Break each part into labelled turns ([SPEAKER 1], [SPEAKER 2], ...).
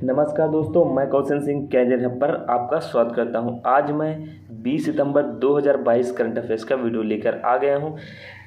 [SPEAKER 1] नमस्कार दोस्तों, मैं कौशन सिंह कैरियर हब पर आपका स्वागत करता हूं। आज मैं 20 सितंबर 2022 करंट अफेयर्स का वीडियो लेकर आ गया हूं,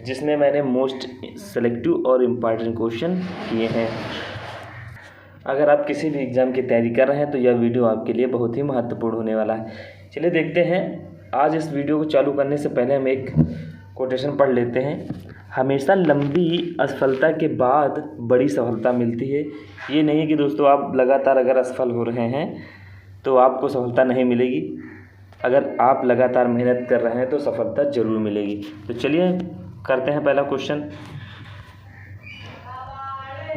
[SPEAKER 1] जिसमें मैंने मोस्ट सेलेक्टिव और इम्पॉर्टेंट क्वेश्चन किए हैं। अगर आप किसी भी एग्ज़ाम की तैयारी कर रहे हैं तो यह वीडियो आपके लिए बहुत ही महत्वपूर्ण होने वाला है। चलिए देखते हैं। आज इस वीडियो को चालू करने से पहले हम एक कोटेशन पढ़ लेते हैं। हमेशा लंबी असफलता के बाद बड़ी सफलता मिलती है। ये नहीं कि दोस्तों आप लगातार अगर असफल हो रहे हैं तो आपको सफलता नहीं मिलेगी। अगर आप लगातार मेहनत कर रहे हैं तो सफलता ज़रूर मिलेगी। तो चलिए करते हैं पहला क्वेश्चन।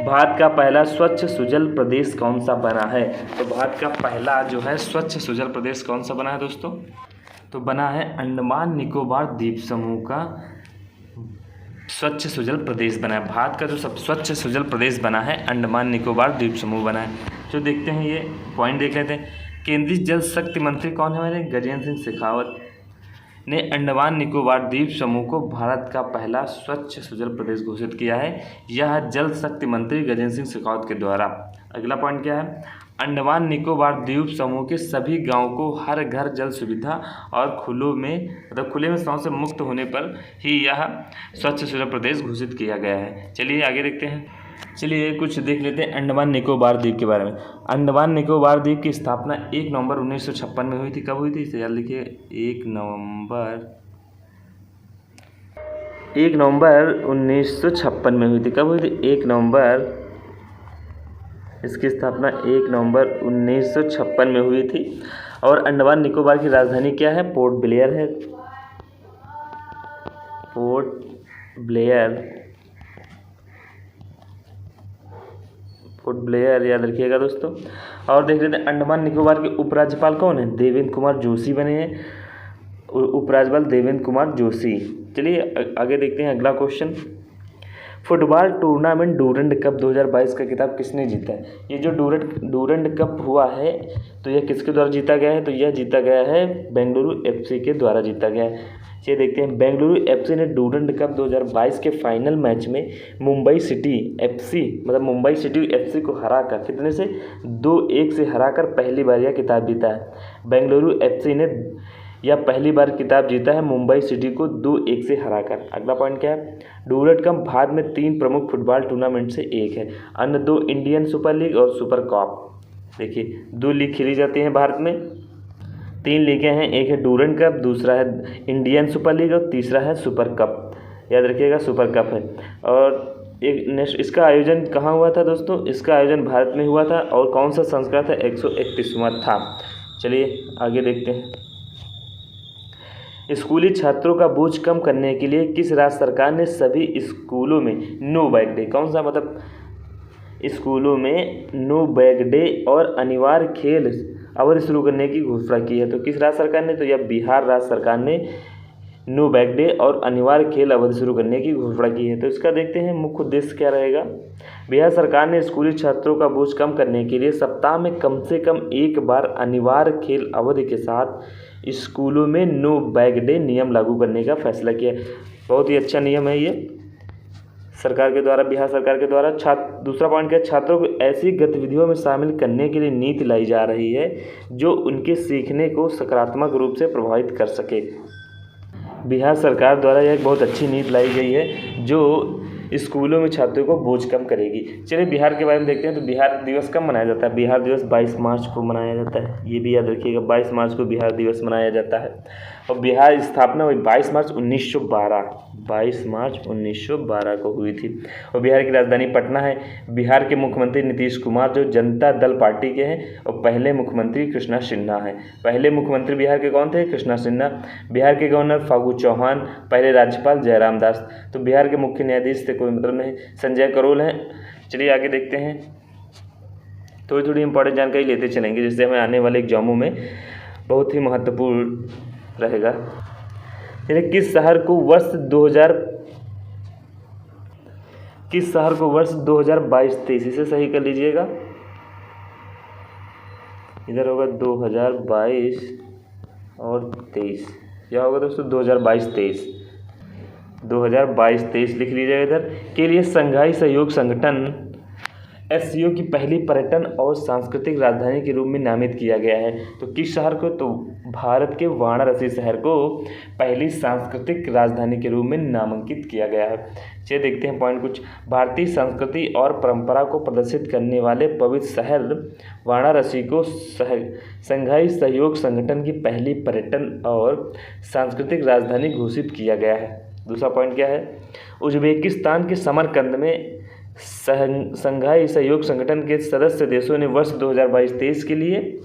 [SPEAKER 1] भारत का पहला स्वच्छ सुजल प्रदेश कौन सा बना है? तो भारत का पहला जो है स्वच्छ सुजल प्रदेश कौन सा बना है दोस्तों? तो बना है अंडमान निकोबार द्वीप समूह का स्वच्छ सुजल प्रदेश बना है। भारत का जो सब स्वच्छ सुजल प्रदेश बना है अंडमान निकोबार द्वीप समूह बना है। जो देखते हैं ये पॉइंट देख लेते हैं। केंद्रीय जल शक्ति मंत्री कौन है हमारे? गजेंद्र सिंह शेखावत ने अंडमान निकोबार द्वीप समूह को भारत का पहला स्वच्छ सुजल प्रदेश घोषित किया है। यह जल शक्ति मंत्री गजेंद्र सिंह शेखावत के द्वारा। अगला पॉइंट क्या है? अंडमान निकोबार द्वीप समूह के सभी गांवों को हर घर जल सुविधा और खुले में शौच से मुक्त होने पर ही यह स्वच्छ सुजल प्रदेश घोषित किया गया है। चलिए आगे देखते हैं। चलिए कुछ देख लेते हैं अंडमान निकोबार द्वीप के बारे में। अंडमान निकोबार द्वीप की स्थापना 1 नवंबर 1956 में हुई थी। कब हुई थी इसे याद लिखिए। 1 नवंबर 1956 में हुई थी। कब हुई थी? 1 नवंबर। इसकी स्थापना 1 नवंबर 1956 में हुई थी। और अंडमान निकोबार की राजधानी क्या है? पोर्ट ब्लेयर है। पोर्ट ब्लेयर याद रखिएगा दोस्तों। और देख लेते हैं अंडमान निकोबार के उपराज्यपाल कौन है? देवेंद्र कुमार जोशी बने हैं। उपराज्यपाल देवेंद्र कुमार जोशी। चलिए आगे देखते हैं अगला question. Football tournament Durand cup 2022 का खिताब किसने जीता है? ये जो डूरंड कप हुआ है तो यह किसके द्वारा जीता गया है? तो यह जीता गया है बेंगलुरु एफसी के द्वारा जीता गया है। ये देखते हैं। बेंगलुरु एफसी ने डूरंड कप 2022 के फाइनल मैच में मुंबई सिटी एफसी को हराकर कितने से 2-1 से हराकर पहली बार यह खिताब जीता है। बेंगलुरु एफसी ने यह पहली बार खिताब जीता है मुंबई सिटी को 2-1 से हराकर। अगला पॉइंट क्या है? डूरंड कप भारत में 3 प्रमुख फुटबॉल टूर्नामेंट से एक है। अन्य 2 इंडियन सुपर लीग और सुपर कप। देखिए 2 लीग खेली जाती हैं भारत में। 3 लीगें हैं। एक है डूरंड कप, दूसरा है इंडियन सुपर लीग और तीसरा है सुपर कप। याद रखिएगा सुपर कप है। और इसका आयोजन कहाँ हुआ था दोस्तों? इसका आयोजन भारत में हुआ था। और कौन सा संस्करण था? 131वां था। चलिए आगे देखते हैं। स्कूली छात्रों का बोझ कम करने के लिए किस राज्य सरकार ने सभी स्कूलों में नो बैग डे, कौन सा मतलब स्कूलों में नो बैग डे और अनिवार्य खेल अवधि शुरू करने की घोषणा की है? तो किस राज्य सरकार ने? तो यह बिहार राज्य सरकार ने नो बैग डे और अनिवार्य खेल अवधि शुरू करने की घोषणा की है। तो इसका देखते हैं मुख्य उद्देश्य क्या रहेगा। बिहार सरकार ने स्कूली छात्रों का बोझ कम करने के लिए सप्ताह में कम से कम एक बार अनिवार्य खेल अवधि के साथ स्कूलों में नो बैग डे नियम लागू करने का फैसला किया। बहुत ही अच्छा नियम है ये सरकार के द्वारा, बिहार सरकार के द्वारा। दूसरा पॉइंट क्या है? छात्रों को ऐसी गतिविधियों में शामिल करने के लिए नीति लाई जा रही है जो उनके सीखने को सकारात्मक रूप से प्रभावित कर सके। बिहार सरकार द्वारा यह एक बहुत अच्छी नीति लाई गई है जो स्कूलों में छात्रों को बोझ कम करेगी। चलिए बिहार के बारे में देखते हैं। तो बिहार दिवस कब मनाया जाता है? बिहार दिवस 22 मार्च को मनाया जाता है। ये भी याद रखिएगा, 22 मार्च को बिहार दिवस मनाया जाता है। और बिहार स्थापना हुई 22 मार्च 1912 को हुई थी। और बिहार की राजधानी पटना है। बिहार के मुख्यमंत्री नीतीश कुमार जो जनता दल पार्टी के हैं। और पहले मुख्यमंत्री कृष्णा सिन्हा हैं। पहले मुख्यमंत्री बिहार के कौन थे? कृष्णा सिन्हा। बिहार के गवर्नर फागू चौहान। पहले राज्यपाल जयराम दास। तो बिहार के मुख्य न्यायाधीश थे, कोई मतलब नहीं, संजय करोल हैं। चलिए आगे देखते हैं। थोड़ी इंपॉर्टेंट जानकारी लेते चलेंगे जिससे हमें आने वाले एग्जामों में बहुत ही महत्वपूर्ण रहेगा। चलिए किस शहर को वर्ष 2022-23 इसे सही कर लीजिएगा। इधर होगा 2022 और 23। क्या होगा दोस्तों? 2022-23 लिख लीजिएगा इधर। के लिए संघाई सहयोग संगठन एससीओ की पहली पर्यटन और सांस्कृतिक राजधानी के रूप में नामित किया गया है? तो किस शहर को? तो भारत के वाराणसी शहर को पहली सांस्कृतिक राजधानी के रूप में नामांकित किया गया है। चलिए देखते हैं पॉइंट कुछ। भारतीय संस्कृति और परंपरा को प्रदर्शित करने वाले पवित्र शहर वाराणसी को शंघाई सहयोग संगठन की पहली पर्यटन और सांस्कृतिक राजधानी घोषित किया गया है। दूसरा पॉइंट क्या है? उज्बेकिस्तान के समरकंद में शंघाई सहयोग संगठन के सदस्य देशों ने वर्ष 2022-23 के लिए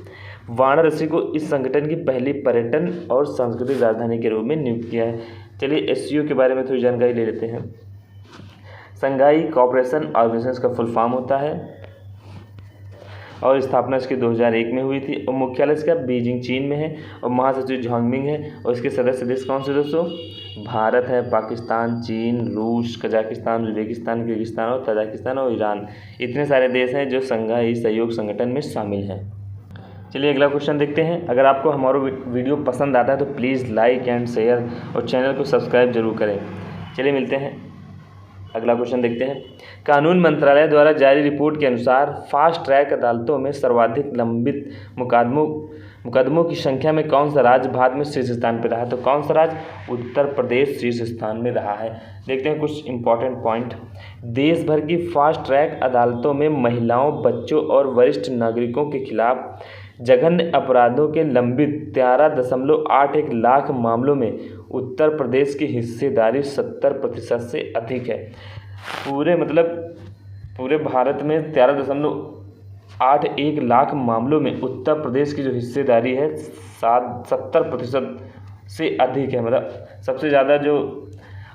[SPEAKER 1] वाराणसी को इस संगठन की पहली पर्यटन और सांस्कृतिक राजधानी के रूप में नियुक्त किया है। चलिए एससीओ के बारे में थोड़ी जानकारी ले लेते हैं। शंघाई कोऑपरेशन ऑर्गेनाइजेशन का फुल फॉर्म होता है और स्थापना इसकी 2001 में हुई थी और मुख्यालय इसका बीजिंग चीन में है और महासचिव झांगमिंग है और इसके सदस्य देश कौन से दोस्तों? भारत है, पाकिस्तान, चीन, रूस, कजाकिस्तान, उज्बेकिस्तान, किर्गिस्तान और तजाकिस्तान और ईरान। इतने सारे देश हैं जो शंघाई सहयोग संगठन में शामिल हैं। चलिए अगला क्वेश्चन देखते हैं। अगर आपको हमारा वीडियो पसंद आता है तो प्लीज़ लाइक एंड शेयर और चैनल को सब्सक्राइब जरूर करें। चलिए मिलते हैं, अगला क्वेश्चन देखते हैं। कानून मंत्रालय द्वारा जारी रिपोर्ट के अनुसार फास्ट ट्रैक अदालतों में सर्वाधिक लंबित मुकदमों की संख्या में कौन सा राज्य भारत में शीर्ष स्थान पर रहा है? तो कौन सा राज्य? उत्तर प्रदेश शीर्ष स्थान में रहा है। देखते हैं कुछ इंपॉर्टेंट पॉइंट। देश भर की फास्ट ट्रैक अदालतों में महिलाओं, बच्चों और वरिष्ठ नागरिकों के खिलाफ जघन्य अपराधों के लंबित 13.81 लाख मामलों में उत्तर प्रदेश की हिस्सेदारी 70% से अधिक है। पूरे भारत में 13.81 लाख मामलों में उत्तर प्रदेश की जो हिस्सेदारी है 70% से अधिक है। मतलब सबसे ज़्यादा जो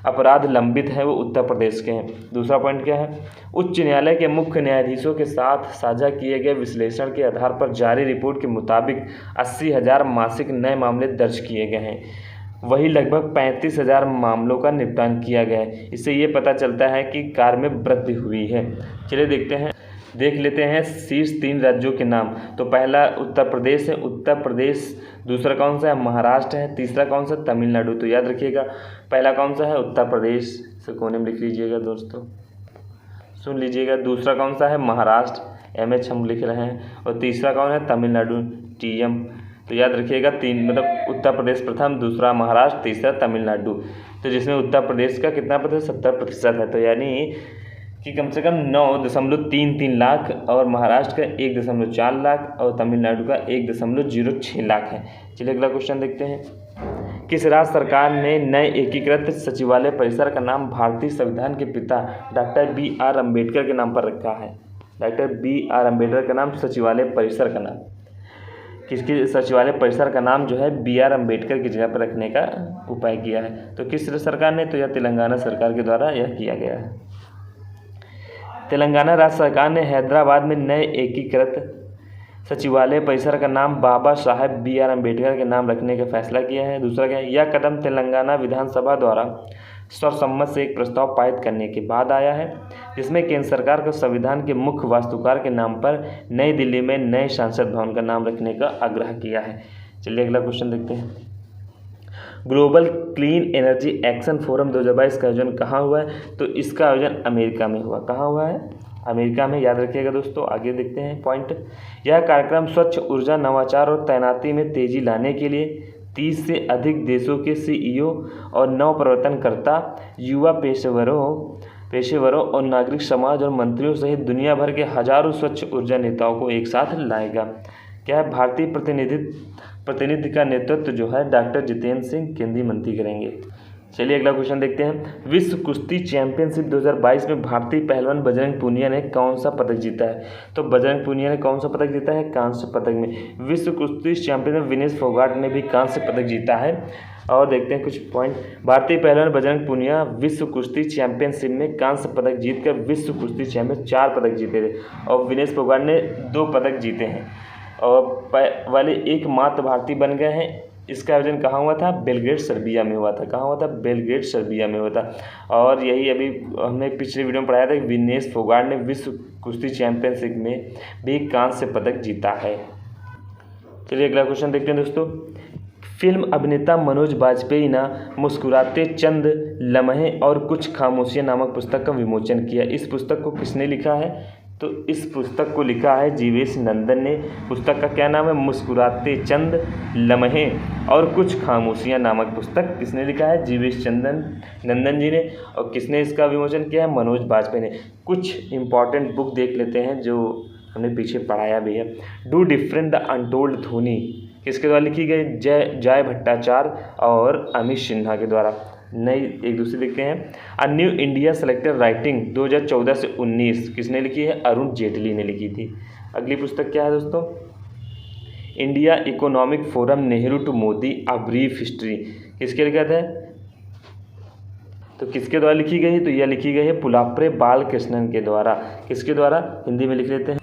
[SPEAKER 1] अपराध लंबित है वो उत्तर प्रदेश के हैं। दूसरा पॉइंट क्या है? उच्च न्यायालय के मुख्य न्यायाधीशों के साथ साझा किए गए विश्लेषण के आधार पर जारी रिपोर्ट के मुताबिक 80,000 मासिक नए मामले दर्ज किए गए हैं। वही लगभग 35,000 मामलों का निपटान किया गया है। इससे ये पता चलता है कि कार्य में वृद्धि हुई है। चलिए देख लेते हैं शीर्ष 3 राज्यों के नाम। तो पहला उत्तर प्रदेश है, उत्तर प्रदेश। दूसरा कौन सा है? महाराष्ट्र है। तीसरा कौन सा? तमिलनाडु। तो याद रखिएगा पहला कौन सा है? उत्तर प्रदेश। से कोने में लिख लीजिएगा दोस्तों, सुन लीजिएगा। दूसरा कौन सा है? महाराष्ट्र, MH हम लिख रहे हैं। और तीसरा कौन है? तमिलनाडु, TM। तो याद रखिएगा 3, मतलब उत्तर प्रदेश प्रथम, दूसरा महाराष्ट्र, तीसरा तमिलनाडु। तो जिसमें उत्तर प्रदेश का कितना प्रतिशत? 70% है। तो यानी कि कम से कम 9.33 लाख और महाराष्ट्र का 1.4 लाख और तमिलनाडु का 1.06 लाख है। चलिए अगला क्वेश्चन देखते हैं। किस राज्य सरकार ने नए एकीकृत सचिवालय परिसर का नाम भारतीय संविधान के पिता डॉक्टर BR अम्बेडकर के नाम पर रखा है? डॉक्टर BR अम्बेडकर का नाम सचिवालय परिसर का नाम, किसके सचिवालय परिसर का नाम जो है BR अम्बेडकर की जगह पर रखने का उपाय किया है? तो किस सरकार ने? तो यह तेलंगाना सरकार के द्वारा यह किया गया है। तेलंगाना राज्य सरकार ने हैदराबाद में नए एकीकृत सचिवालय परिसर का नाम बाबा साहेब BR अम्बेडकर के नाम रखने का फैसला किया है। दूसरा क्या है? यह कदम तेलंगाना विधानसभा द्वारा सर्वसम्मत से एक प्रस्ताव पारित करने के बाद आया है, जिसमें केंद्र सरकार को संविधान के मुख्य वास्तुकार के नाम पर नई दिल्ली में नए संसद भवन का नाम रखने का आग्रह किया है। चलिए अगला क्वेश्चन देखते हैं। Global clean energy action forum 2022 का आयोजन कहाँ हुआ है? तो इसका आयोजन अमेरिका में हुआ। कहाँ हुआ है? अमेरिका में। याद रखिएगा दोस्तों। आगे देखते हैं पॉइंट। यह कार्यक्रम स्वच्छ ऊर्जा, नवाचार और तैनाती में तेजी लाने के लिए 30 से अधिक देशों के CEO और नवप्रवर्तनकर्ता, युवा पेशेवरों और नागरिक समाज और मंत्रियों सहित दुनिया भर के हजारों स्वच्छ ऊर्जा नेताओं को एक साथ लाएगा। क्या है? भारतीय प्रतिनिधि का नेतृत्व जो है डॉक्टर जितेंद्र सिंह केंद्रीय मंत्री करेंगे। चलिए अगला क्वेश्चन देखते हैं। विश्व कुश्ती चैंपियनशिप 2022 में भारतीय पहलवान बजरंग पूनिया ने कौन सा पदक जीता है? तो बजरंग पूनिया ने कौन सा पदक जीता है? कांस्य पदक में। विश्व कुश्ती चैंपियन विनेश फोगाट ने भी कांस्य पदक जीता है। और देखते हैं कुछ पॉइंट। भारतीय पहलवान बजरंग पूनिया विश्व कुश्ती चैंपियनशिप में कांस्य पदक जीतकर विश्व कुश्ती चैंपियन 4 पदक जीते थे और विनेश फोगाट ने 2 पदक जीते हैं और वाले एकमात्र भारतीय बन गए हैं। इसका आयोजन कहाँ हुआ था? बेलग्रेड सर्बिया में हुआ था। कहाँ हुआ था? बेलग्रेड सर्बिया में हुआ था। और यही अभी हमने पिछले वीडियो में पढ़ाया था कि विनेश फोगाट ने विश्व कुश्ती चैंपियनशिप में भी कांस्य पदक जीता है। चलिए अगला क्वेश्चन देखते हैं दोस्तों। फिल्म अभिनेता मनोज बाजपेयी ने मुस्कुराते चंद लम्हे और कुछ खामोशियाँ नामक पुस्तक का विमोचन किया। इस पुस्तक को किसने लिखा है? तो इस पुस्तक को लिखा है जीवेश नंदन ने। पुस्तक का क्या नाम है? मुस्कुराते चंद लम्हे और कुछ खामोशियाँ नामक पुस्तक किसने लिखा है? जीवेश नंदन जी ने। और किसने इसका विमोचन किया है? मनोज बाजपेयी ने। कुछ इंपॉर्टेंट बुक देख लेते हैं जो हमने पीछे पढ़ाया भी है। डू डिफरेंट द अनटोल्ड ध्वनि किसके द्वारा लिखी गई? जय भट्टाचार्य और अमित सिन्हा के द्वारा। नई एक दूसरी देखते हैं। A new India selected writing 2014 से 19 किसने लिखी है? अरुण जेटली ने लिखी थी। अगली पुस्तक क्या है दोस्तों? India economic forum Nehru to Modi a brief history किसके लिखा था? तो किसके द्वारा लिखी गई है? तो यह लिखी गई है पुलाप्रे बालकृष्णन के द्वारा। किसके द्वारा? हिंदी में लिख लेते हैं,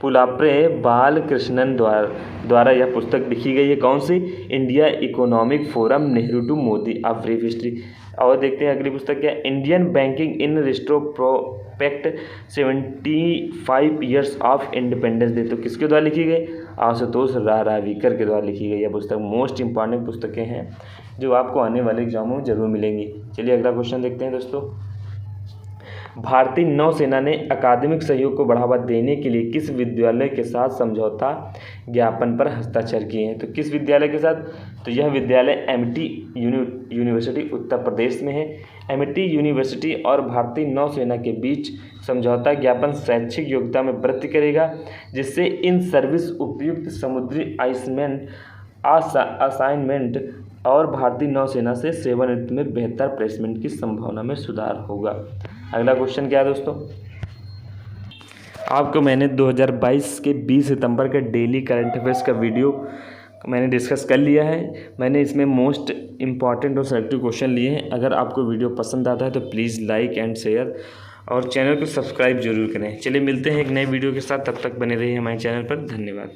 [SPEAKER 1] पुलाप्रे बालकृष्णन द्वारा यह पुस्तक लिखी गई है। कौन सी? India economic forum Nehru to Modi a brief history. और देखते हैं अगली पुस्तक क्या है? Indian banking in retrospect 75 years of independence day तो किसके द्वारा लिखी गई? आशुतोष रारावीकर के द्वारा लिखी गई यह पुस्तक। मोस्ट इंपॉर्टेंट पुस्तकें हैं जो आपको आने वाले एग्जामों में जरूर मिलेंगी। चलिए अगला क्वेश्चन देखते हैं दोस्तों। भारतीय नौसेना ने अकादमिक सहयोग को बढ़ावा देने के लिए किस विद्यालय के साथ समझौता ज्ञापन पर हस्ताक्षर किए हैं? तो किस विद्यालय के साथ? तो यह विद्यालय एमिटी यूनिवर्सिटी उत्तर प्रदेश में है। एमिटी यूनिवर्सिटी और भारतीय नौसेना के बीच समझौता ज्ञापन शैक्षिक योग्यता में वृद्धि करेगा, जिससे इन सर्विस उपयुक्त समुद्री असाइनमेंट और भारतीय नौसेना से सेवानिवृत्ति में बेहतर प्लेसमेंट की संभावना में सुधार होगा। अगला क्वेश्चन क्या है दोस्तों? आपको मैंने 2022 के 20 सितंबर के डेली करंट अफेयर्स का वीडियो मैंने डिस्कस कर लिया है। मैंने इसमें मोस्ट इम्पॉर्टेंट और सेलेक्टिव क्वेश्चन लिए हैं। अगर आपको वीडियो पसंद आता है तो प्लीज़ लाइक एंड शेयर और चैनल को सब्सक्राइब जरूर करें। चलिए मिलते हैं एक नए वीडियो के साथ, तब तक बने रहिए हमारे चैनल पर। धन्यवाद।